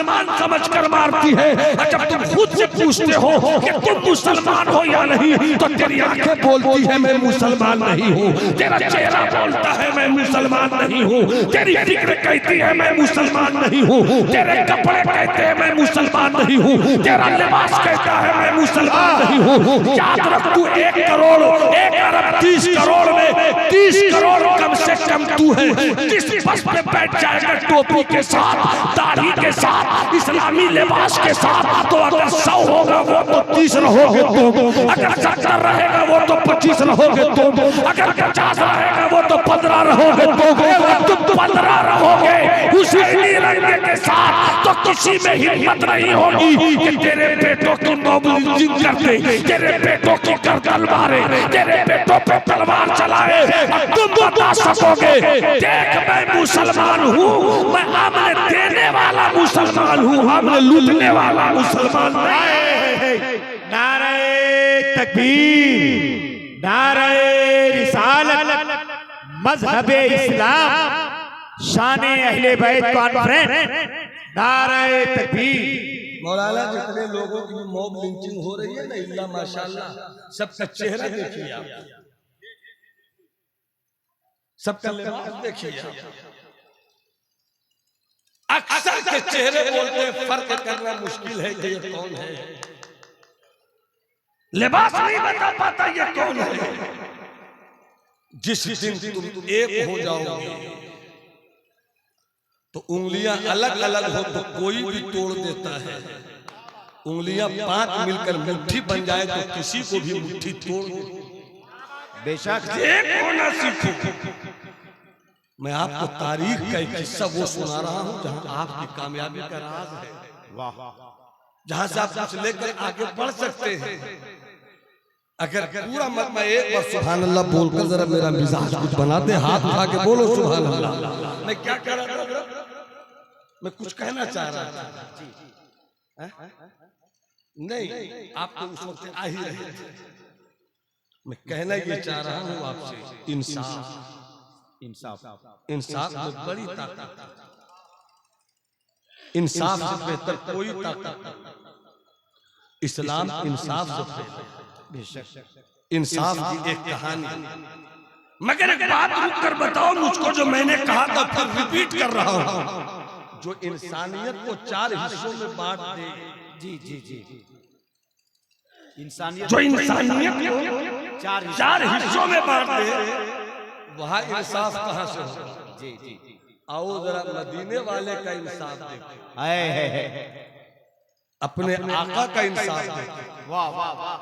मुसलमान समझकर मारती है, और जब तुम खुद से पूछते हो कि तुम मुसलमान हो या नहीं, तो तेरी आंखें बोलती है मैं मुसलमान नहीं हूँ, तेरा चेहरा बोलता है मैं मुसलमान नहीं हूँ, तेरी फिक्र कहती है मैं मुसलमान नहीं हूँ, तेरे कपड़े कहते हैं मैं मुसलमान नहीं हूँ, तेरा लिबास कहता है मैं मुसलमान नहीं हूँ। याद रख, तू 1 करोड़ 1 अरब 30 करोड़ में 30 करोड़ कम से कम तू है। जिस बस पे बैठ जाएगा टोपी के साथ, दाढ़ी के साथ, इस्लामी लिबास के साथ, तो अगर 100 होगा वो तो 30 रहोगे तुम, अगर 70 रहेगा वो तो 25 रहोगे तुम, अगर 50 रहेगा वो तो 15 रहोगे तुम 15 रहोगे हुसैनी रंग के साथ, तो किसी में हिम्मत नहीं होगी कि तेरे बेटों की मोबिलिज्म कर दे, तेरे बेटों की गर्दन मारे, तेरे बेटों पे तलवार चलाए, और तुम बता सकोगे देख मैं मुसलमान हूँ, मैं अमन देने वाला मुसलमान हूँ, अमन लूटने वाला मुसलमान नहीं। नारे तकबीर, नारे रिसालत, मजहबे इस्लाम, शाने अहले बैत कॉन्फ्रेंस, नारे तकबीर। मौलाना जितने लोगों की मॉब लिंचिंग हो रही है ना, इल्ला माशाल्लाह, सबका चेहरा देखिए आप, सबका लिबास देखिए, अक्सर के चेहरे बोलते हैं, फर्क करना मुश्किल है कि ये कौन है, लिबास नहीं बता पाता ये कौन है। जिस दिन तुम एक हो जाओगे तो उंगलियां अलग अलग हो तो कोई भी तोड़ देता है, उंगलियां 5 मिलकर मुट्ठी बन जाए तो किसी को भी मुट्ठी तोड़ दे। बेशक एक होना सीखो। मैं आपको तारीख का एक किस्सा वो सुना रहा हूं जहां आपकी कामयाबी का राज है, जहां से आप कुछ लेकर आगे बढ़ सकते हैं। अगर पूरा मत, मैं एक बार सुभान अल्लाह बोलकर जरा मेरा मिजाज कुछ बना दे, हाथ उठा के बोलो सुभान अल्लाह। मैं क्या कह रहा था, मैं कुछ कहना चाह रहा था, नहीं आप तो उस वक्त आ ही रहे थे। मैं कहना ये चाह रहा हूँ आपसे, इंसाफ इंसाफ इंसाफ में बड़ी ताकत, इंसाफ से बेहतर कोई ताकत, इस्लाम इंसाफ से बेहतर। इंसाफ की एक कहानी, मगर एक बात रुक कर बताओ मुझको जो मैंने कहा था फिर रिपीट कर रहा हूँ, जो इंसानियत को 4 हिस्सों में बांट दे, जी जी जी, इंसानियत जो इंसानियत को 4 हिस्सों में बांट दे, वहाँ इंसाफ कहाँ से हो? जी जी, आओ जरा मदीने वाले का इंसाफ देखो, है अपने आका का इंसाफ देखो। वाह वाह वाह,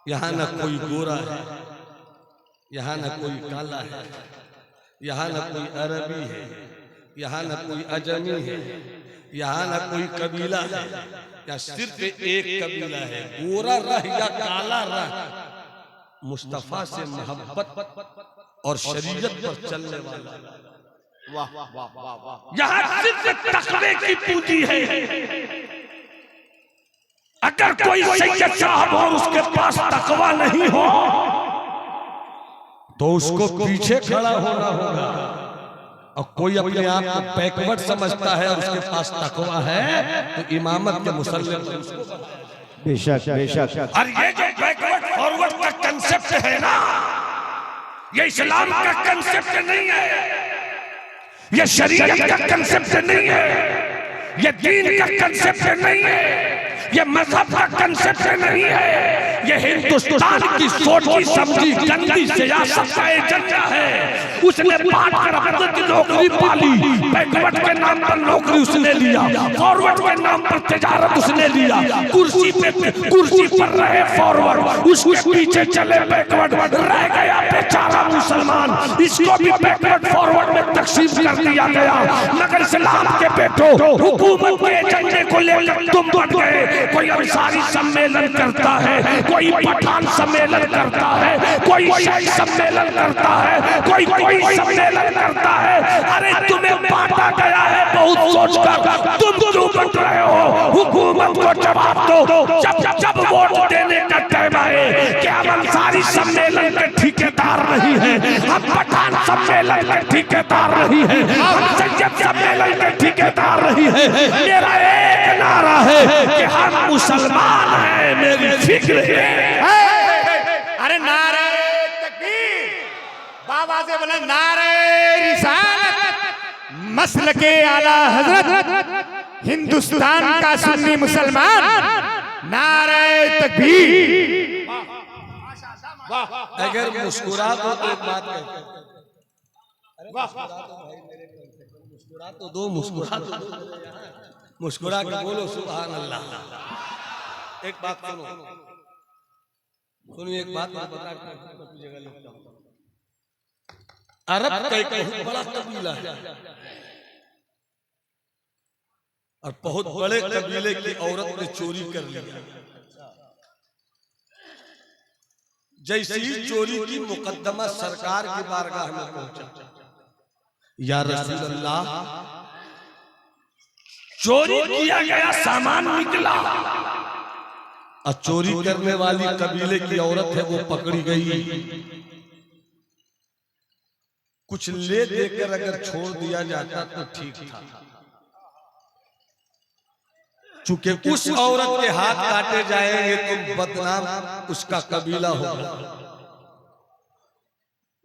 यहाँ न कोई गोरा है, यहाँ न कोई काला है, यहाँ न कोई अरबी है, यहाँ न कोई अजमी है, यहाँ न कोई कबीला है, या सिर्फ एक कबीला है, गोरा रह या काला रह, मुस्तफा से मोहब्बत और शरीयत पर चलने वाला। वाह वाह वाह वाह, यहाँ सिर्फ तकवे की पूंजी है। अगर कोई सैयद साहब और उसके पास तकवा नहीं हो तो उसको पीछे खड़ा होना होगा, और कोई अपने आप को बैकवर्ड समझता है और उसके पास तकवा है तो इमामत के मुसल्ले पर उसको। बेशक बेशक, और ये जो बैकवर्ड फॉरवर्ड का कंसेप्ट है ना, ये इस्लाम का कंसेप्ट नहीं है, ये शरीयत का कंसेप्ट नहीं है, ये दीन का कंसेप्ट नहीं है, ये मजहब का कंसेप्ट नहीं है, ये हिंदुस्तान की सोची समझी गंदी सियासत का एजेंडा है। उसने बांट कर अपने की नौकरी पाली, बैकवर्ड के नाम पर नौकरी उसने लिया, फॉरवर्ड के नाम पर तिजारत उसने लिया, कुर्सी पर रहे फॉरवर्ड, उसके पीछे चले बैकवर्ड, रह गया बेचारा मुसलमान, इसको भी बैकवर्ड फॉरवर्ड में तकसीम कर दिया गया। मगर इस्लाम के बेटो, हुकूमत के एजेंडे को लेकर तुम बढ़ गए। कोई अंसारी सम्मेलन करता है, कोई पठान सम्मेलन करता है, कोई शाही सम्मेलन करता है, कोई सम्मेलन करता है। अरे तुम्हें बांटा गया है बहुत सोचकर, तुम क्यों बंट रहे हो? हुकूमत को जवाब दो। जब वोट देने का टाइम आए कि हम अंसारी सम्मेलन के ठेकेदार नहीं है, हम पठान सम्मेलन के ठेकेदार नहीं है, हम सैयद सम्मेलन के ठेकेदार नहीं है। मेरा नारा है कि हम मुसलमान हैं, मेरी फिक्र है। अरे नारे तकबीर, बाबा से बोले नारे रिसालत, मसल के आला हजरत हिंदुस्तान का सुन्नी मुसलमान, नारे तकबीर। अगर मुस्कुरा तो एक बात कहते हैं, मुस्कुरा तो दो, मुस्कुरा तो दो, मुस्कुरा के बोलो सुभान अल्लाह। एक बात सुनो, सुनिए एक बात मैं बता जगह लिखता हूं। अरब का एक बहुत बड़ा कबीला है और बहुत बड़े कबीले की औरत ने चोरी कर लिया। जैसे ही चोरी की मुकदमा सरकार की बारगाह में पहुंचा, या रसूल अल्लाह, चोरी किया गया सामान निकला और चोरी करने वाली कबीले की औरत है वो पकड़ी गई। कुछ ले देकर अगर छोड़ दिया जाता तो ठीक था, चूंकि उस औरत के हाथ काटे जाएंगे तो बदनाम उसका कबीला होगा।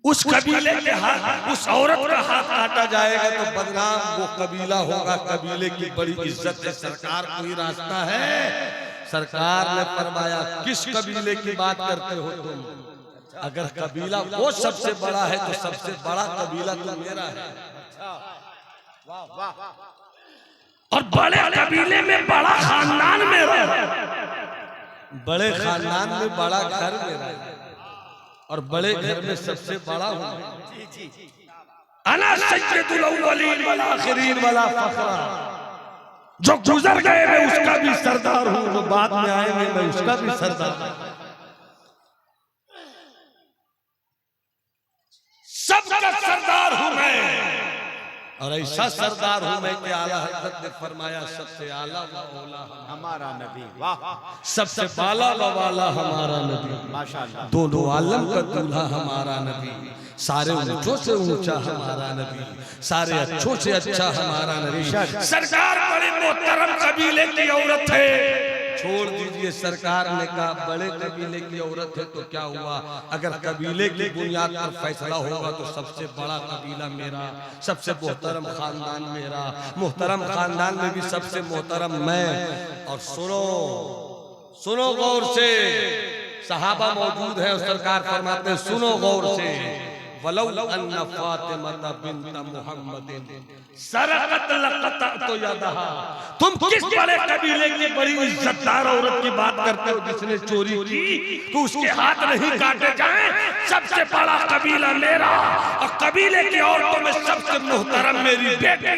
उस कबीले के हाथ, उस औरत का हाथ काटा जाएगा तो बदनाम वो कबीला होगा। कबीले की बड़ी इज्जत है, सरकार को ही रास्ता है। सरकार ने फरमाया किस कबीले की बात करते हो तुम? अगर कबीला वो सबसे बड़ा है तो सबसे बड़ा कबीला तो मेरा है। और बड़े कबीले में बड़ा खानदान मेरा है, बड़े खानदान में बड़ा घर मेरा है और बड़े घर में सबसे बड़ा हूं। अना सय्यदुल अव्वलीन वल आखिरीन वाला फखरा, जो गुजर गए मैं उसका भी सरदार हूं, जो बाद में आएंगे मैं उसका भी सरदार। सबका सरदार हूं मैं, और ऐसा सरदार हूं मैं कि आला हजरत ने फरमाया सबसे आला व औला हमारा नबी, वाह, सबसे बाला व वाला हमारा नबी, माशाअल्लाह, दोनों आलम का दूल्हा हमारा नबी, सारे ऊंचों से ऊंचा हमारा नबी, सारे अच्छों से अच्छा हमारा नबी। सरकार बड़े मोहतरम कबीले की औरत है। छोड़ दीजिए, सरकार ने कहा बड़े कबीले की औरत है तो क्या हुआ? अगर कबीले की बुनियाद पर फैसला होगा तो सबसे बड़ा कबीला मेरा, सबसे मोहतरम खानदान मेरा, मोहतरम खानदान में भी सबसे मोहतरम मैं। और सुनो सुनो गौर से, सहाबा मौजूद है और सरकार फरमाते हैं सुनो गौर से, वलौ अन्ना फातिमा बिन्त मुहम्मदिन सरकत लक़तअतु यदहा। तुम किस बड़े कबीले की बड़ी इज्जतदार औरत की बात करते हो जिसने चोरी की तो उसके हाथ नहीं काटे जाएं? सबसे बड़ा कबीला मेरा और कबीले की औरतों में सबसे मोहतरम मेरी बेटी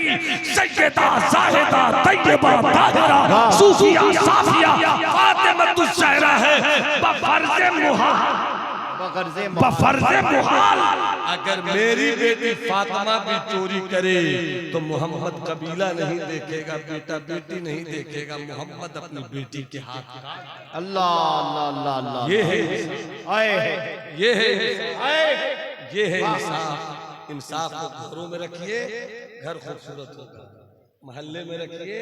सैयदा ज़ाहिदा तैयबा ताहिरा सूफिया साफिया फातिमा ज़हरा है बफर्ज़े मुहाल। अगर मेरी बेटी फातिमा भी चोरी करे तो मोहम्मद कबीला नहीं देखेगा, बेटा बेटी नहीं देखेगा, मोहम्मद अपनी बेटी के हाथ। अल्लाह अल्लाह अल्लाह अल्लाह, ये है ये है ये है इंसाफ। इंसाफ को घरों में रखिए, घर खूबसूरत होगा, महल्ले में रखिए,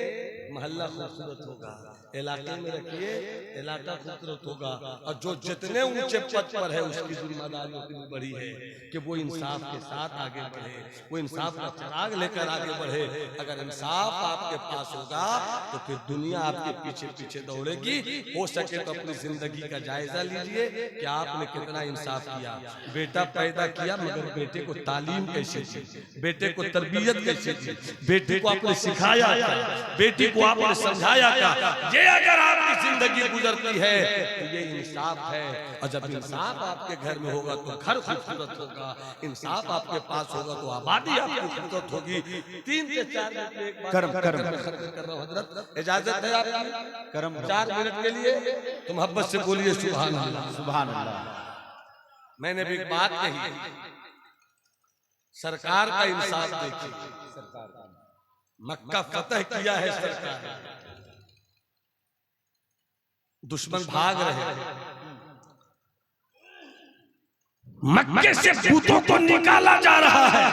महल्ला खूबसूरत होगा, इलाके में रखिए, इलाका खूबसूरत होगा। और जो जितने ऊंचे पद पर है उसकी जिम्मेदारी उतनी बड़ी है कि वो इंसाफ के साथ आगे बढ़े, वो इंसाफ का चिराग लेकर आगे बढ़े। अगर इंसाफ आपके पास होगा तो फिर दुनिया आपके पीछे पीछे दौड़ेगी। हो सके तो अपनी जिंदगी का जायजा लीजिए कि आपने कितना इंसाफ किया। बेटा पैदा किया मगर बेटे को तालीम कैसे दी, बेटे को तरबियत कैसे दी, बेटे को आपने सिखाया क्या, बेटी को आपने समझाया क्या? ये अगर आपकी जिंदगी गुजरती है तो ये इंसाफ है। और जब इंसाफ आपके घर में होगा तो घर खूबसूरत होगा, इंसाफ आपके पास होगा तो आबादी आपकी खूबसूरत होगी। 3 से 4 मिनट में एक बात कर्म कर रहा हूं हजरत, इजाजत है आपकी? कर्म 4 मिनट के लिए तो मोहब्बत से बोलिए सुभान अल्लाह। सुभान अल्लाह। मैंने भी एक बात कही, सरकार का इंसाफ देखिए, मक्का फतह किया है सरकार, दुश्मन भाग रहे, मक्के से भूतों को निकाला जा रहा है।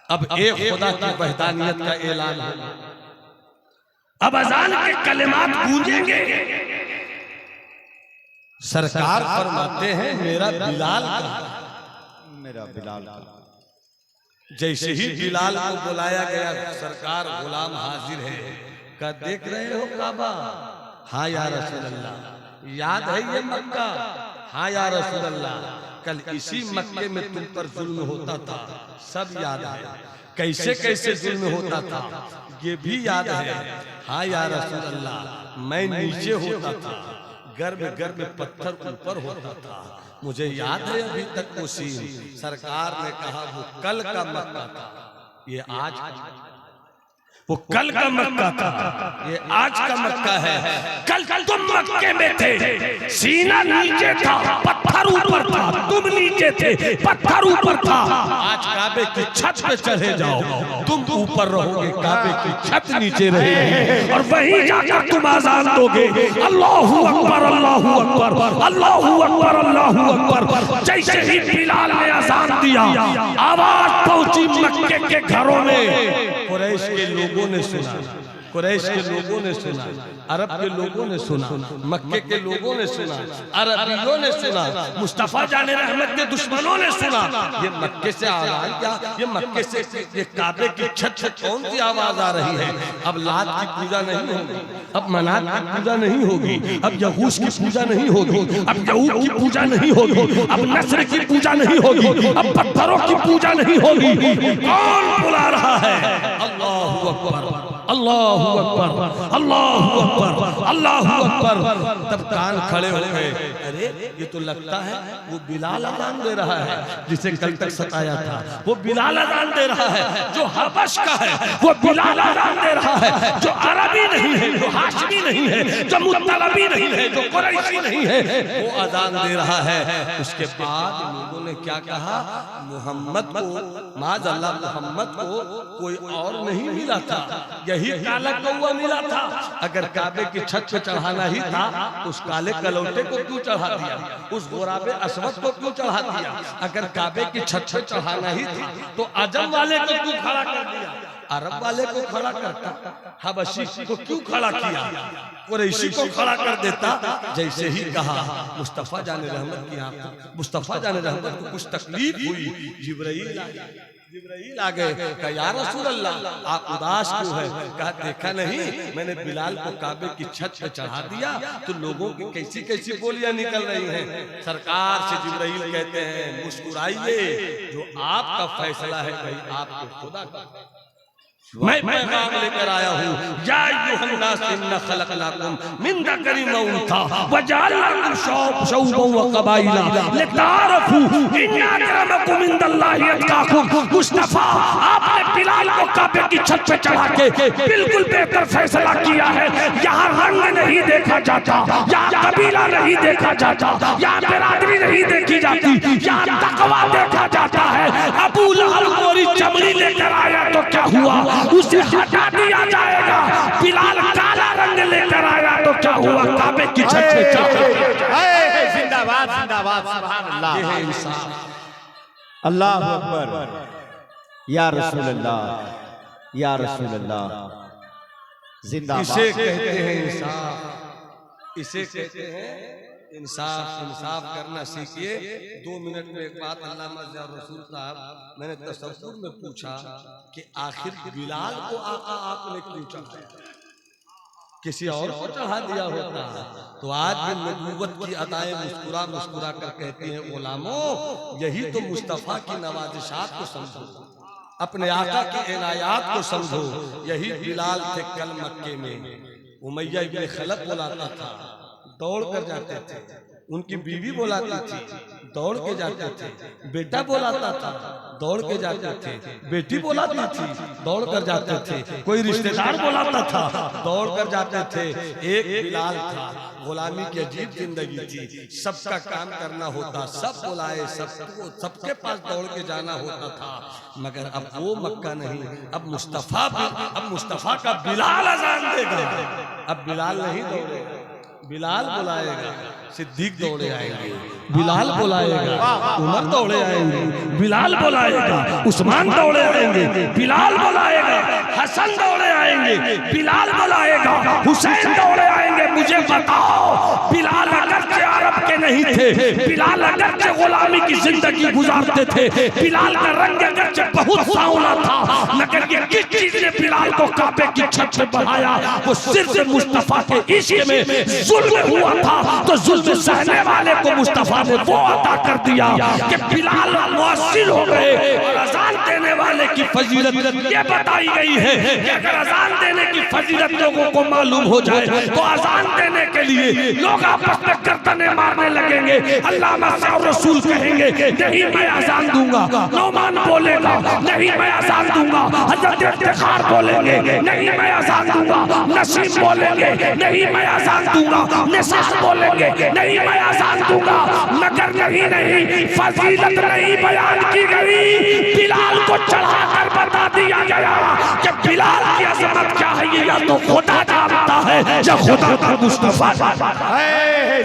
अब एक खुदा की वहदानियत का ऐलान है अब अजान के कलिमात गूंजेंगे। सरकार फरमाते हैं मेरा बिलाल का, मेरा बिलाल का। जैसे ही बिलाल को बुलाया गया, सरकार गुलाम हाजिर है, का देख रहे हो काबा? हाँ या रसूल अल्लाह, याद है ये मक्का? हाँ या रसूल अल्लाह, कल इसी मक्के में तुम पर जुल्म होता था, सब याद है। कैसे कैसे जुल्म होता था ये भी याद है। हाँ या रसूल अल्लाह, मैं नीचे होता था, गर्भ गर्भ पत्थर ऊपर होता था, मुझे याद है अभी तक वो सीन। सरकार ने कहा वो कल का मक्का था, ये आज वो कल का मक्का था, ये आज का मक्का है। कल तुम मक्के में थे, सीना नीचे था, पत्थर ऊपर था, तुम नीचे थे, पत्थर ऊपर था। आज काबे की छत पे चढ़े जाओ, तुम ऊपर रहोगे, काबे की छत नीचे रहेगी, और वहीं जाकर तुम आजान दोगे, अल्लाहू अकबर अल्लाहू अकबर अल्लाहू अकबर अल्लाहू अकबर। जैसे ही बिलाल ने आजान दिया, आवाज पहुंची मक्के के घरों में। कुरैश के लोगों ने सुना, कुरैश के लोगों ने सुना, अरब के लोगों ने सुना, मक्के के लोगों ने सुना, अरबियों ने सुना, मुस्तफा जाने रहमत के दुश्मनों ने सुना। ये मक्के से आवाज क्या, ये मक्के से ये काबे की छत से कौन सी आवाज आ रही है? अब लात की पूजा नहीं होगी, अब मनात की पूजा नहीं होगी, अब यहूस की पूजा नहीं होगी, अब यहूद की पूजा नहीं होगी, अब नस्र की पूजा नहीं होगी, अब पत्थरों की पूजा नहीं होगी। कौन बुला रहा है? अल्लाहू अकबर अल्लाहू अकबर अल्लाहू अकबर अल्लाहू अकबर। तब कान खड़े हो गए, अरे ये तो लगता है वो बिलाल अजान दे रहा है जिसे कल तक सताया था, वो बिलाल अजान दे रहा है जो हबश का है, वो बिलाल अजान दे रहा है जो अरबी नहीं है, जो हाशमी नहीं है, जो मुत्तलबी नहीं है, जो कुरैशी नहीं है, वो अजान दे रहा है। उसके बाद लोगों ने क्या कहा? मोहम्मद को माज़अल्लाह, मोहम्मद को कोई और नहीं मिला था, यही काला कौवा मिला था। अगर काबे की छत पे चढ़ाना ही था तो उस काले कलौटे को क्यों चढ़ा दिया? उस गुराबे अस्वद को क्यों चढ़ा दिया? अगर काबे की छत पे चढ़ाना ही था तो अजम वाले को क्यों खड़ा कर दिया? अरब वाले को खड़ा करता, हबशी को क्यों खड़ा किया? कुरैशी को खड़ा कर देता। जैसे ही कहा मुस्तफा जाने रहमत की आंख, मुस्तफा जाने रहमत को कुछ तकलीफ हुई, जिब्राइल आ गए, कहा या रसूल अल्लाह आप उदास क्यों है? कहा देखा नहीं मैंने बिलाल को काबे की छत पे चढ़ा दिया तो लोगों की कैसी कैसी बोलियां निकल रही हैं। सरकार से जिब्राइल कहते हैं मुस्कुराइए, जो आपका फैसला है भाई आपको खुदा का। मैं पैगाम लेकर आया हूँ, या अय्युहन्नास इन्ना खलक़नाकुम मिन ज़करिन व उन्सा व जअलनाकुम शुअबन व क़बाइला लिताअरफू इन्ना अक्रमकुम इंदल्लाहि अत्क़ाकुम। मुस्तफा आपने बिलाल को काबे की छत पे चढ़ा के बिल्कुल बेहतर फैसला किया है। यहाँ रंग नहीं देखा जाता, यहाँ कबीला नहीं देखा जाता, यहाँ बिरादरी नहीं देखी जाती, यहाँ तकवा देखा जाता है। अबू लहब गोरी चमड़ी लेकर आया तो क्या हुआ? उसे हटा दिया जाएगा। बिलाल काला रंग लेकर आया तो क्या हुआ? काबे की छत पे चढ़ा। जिंदाबाद जिंदाबाद, सुभान अल्लाह, ये है इंसाफ। अल्लाह अकबर, या रसूल अल्लाह, या रसूल अल्लाह, जिंदाबाद। इसे कहते हैं इंसाफ, इसे कहते हैं इंसाफ। इंसाफ करना सीखिए। 2 मिनट में एक बात अल्लामा रसूल साहब, मैंने तसव्वुर में पूछा कि आखिर बिलाल को आका आपने क्यों चढ़ाया? किसी और को चढ़ा दिया होता तो आज भी नबूवत की अदाएं मुस्कुरा मुस्कुरा कर कहती हैं गुलामों यही तो मुस्तफा की नवाजिशात को समझो, अपने आका की इनायात को समझो। यही बिलाल थे कल मक्के में। उमैया इब्न खलफ बुलाता था, दौड़ कर जाते थे। उनकी बीवी बुलाती थी, दौड़ के जाते थे। बेटा बुलाता था, दौड़ के जाते थे। बेटी बुलाती थी, दौड़ कर जाते थे। कोई रिश्तेदार बुलाता था, दौड़ कर जाते थे। एक बिलाल था, गुलामी की अजीब जिंदगी थी, सबका काम करना होता, सब बुलाए, सबके पास दौड़ के जाना होता था। मगर अब वो मक्का नहीं, अब मुस्तफा का बिलाल अजान देगा। अब बिलाल नहीं दौड़ेगा, बिलाल बुलाएगा, सिद्दीक दौड़े आएंगे। बिलाल बुलाएगा, उमर दौड़े आएंगे। बिलाल बुलाएगा, उस्मान दौड़े आएंगे। बिलाल बुलाएगा, हसन दौड़े आएंगे। बिलाल बुलाएगा, हुसैन दौड़े आएंगे। मुझे बताओ, बिलाल अगरचे अरब के नहीं थे, बिलाल अगरचे गुलामी की जिंदगी गुजारते थे, बिलाल का रंग अगरचे बहुत सांवला था, मगर ये किस चीज ने बिलाल को काबे की छत पे बढ़ाया? वो सिर्फ मुस्तफा के इश्क में जुल्म हुआ था, तो जुल्म सहने वाले को मुस्तफा ने वो अता कर दिया कि बिलाल मुअस्सिल हो गए। और अजान देने वाले की फजीलत ये बताई गई है कि अगर अजान देने की फजीलत लोगों को मालूम हो जाए तो अजान देने के लिए लोग आपस में गर्दनें मारने लगेंगे। अल्लाह और रसूल कहेंगे नहीं मैं अजान दूंगा, नौमान बोलेगा नहीं मैं अजान दूंगा, हजरत इफ्तिखार बोलेंगे नहीं मैं अजान दूंगा, नसीम बोलेंगे नहीं मैं अजान दूंगा, निसार बोलेंगे नहीं मैं अजान दूंगा। मगर नहीं फजीलत नहीं बयान की गई, बिलाल को चढ़ाकर बता दिया गया कि बिलाल की अजमत क्या है ये या तो खुदा जानता है या खुदा का मुस्तफा।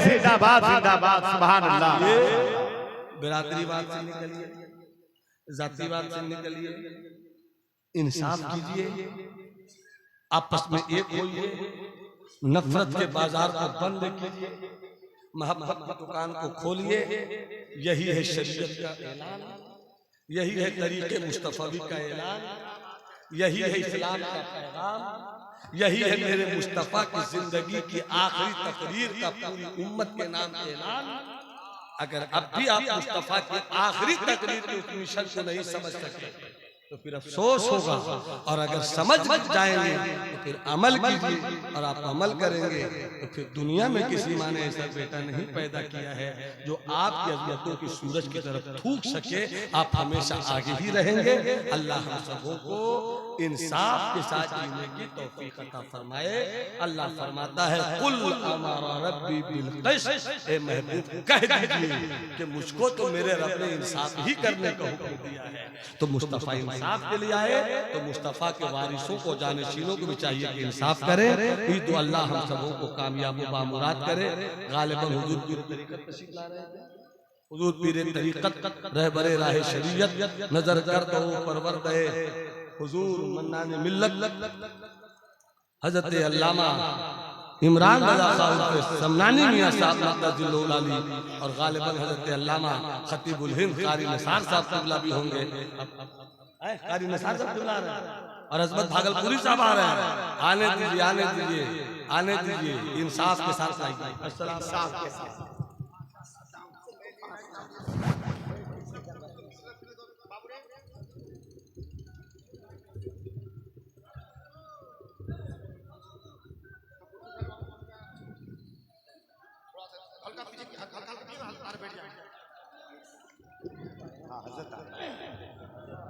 जिंदाबाद जिंदाबाद, सुभान अल्लाह। बिरादरीवाद से निकलिए, जातिवाद से निकलिए, इंसाफ कीजिए, आपस में एक होइए, नफरत के बाजार को बंद कीजिए, मोहब्बत की दुकान को खोलिए। यही है शरीयत का ऐलान, यही है तरीके मुस्तफवी का ऐलान, यही है इस्लाम का पैगाम, यही है मेरे मुस्तफा की जिंदगी की आखिरी तकरीर का पूरी उम्मत के नाम ऐलान। अगर अब भी आप मुस्तफा की आखिरी तकरीर के उस मिशन को नहीं समझ सकते तो फिर अफसोस होगा, और अगर समझ जाएंगे तो फिर अमल कीजिए, और आप अमल करेंगे तो फिर दुनिया में किसी माँ ने ऐसा बेटा नहीं पैदा किया है जो आपकी अजमतों की सूरज की तरफ थूक सके। आप हमेशा आगे ही रहेंगे। अल्लाह हम सबों को इंसाफ के साथ जीने की तौफीक अता फरमाए। अल्लाह फरमाता है कुल अमरा रब्बी बिल क़िस्त, ए महबूब कह दीजिए कि मुझको तो मेरे रब ने इंसाफ ही करने का हुक्म दिया है। तो मुस्तफा इंसाफ के लिए आए तो मुस्तफा के वारिसों को, जानशीनों को भी चाहिए कि इंसाफ करें। ईद अल्लाह हम सबों को कामयाब व बामुराद करे। गालिबन हुजूर पीर तरीक़त तशरीफ़ ला रहे हैं, हुजूर पीर तरीक़त रहबरे राह शरीयत, नजर कर दो परवर दे हुजूर मन्नान मिल्लत हजरत अल्लामा इमरान रज़ा साहब समनानी मियां साहब मक़दसिल अली, और गालिबन हजरत अल्लामा खतीबुल हिंद कारी निसार साहब क़िबला भी होंगे। कारी निसार साहब क़िबला आ रहे हैं, और अज़मत भागलपुरी साहब आ रहे हैं। आने दीजिए, आने दीजिए, आने दीजिए, इंसाफ के साथ आइए। अस्सलाम इंसाफ के साथ। हाँ, हज़रत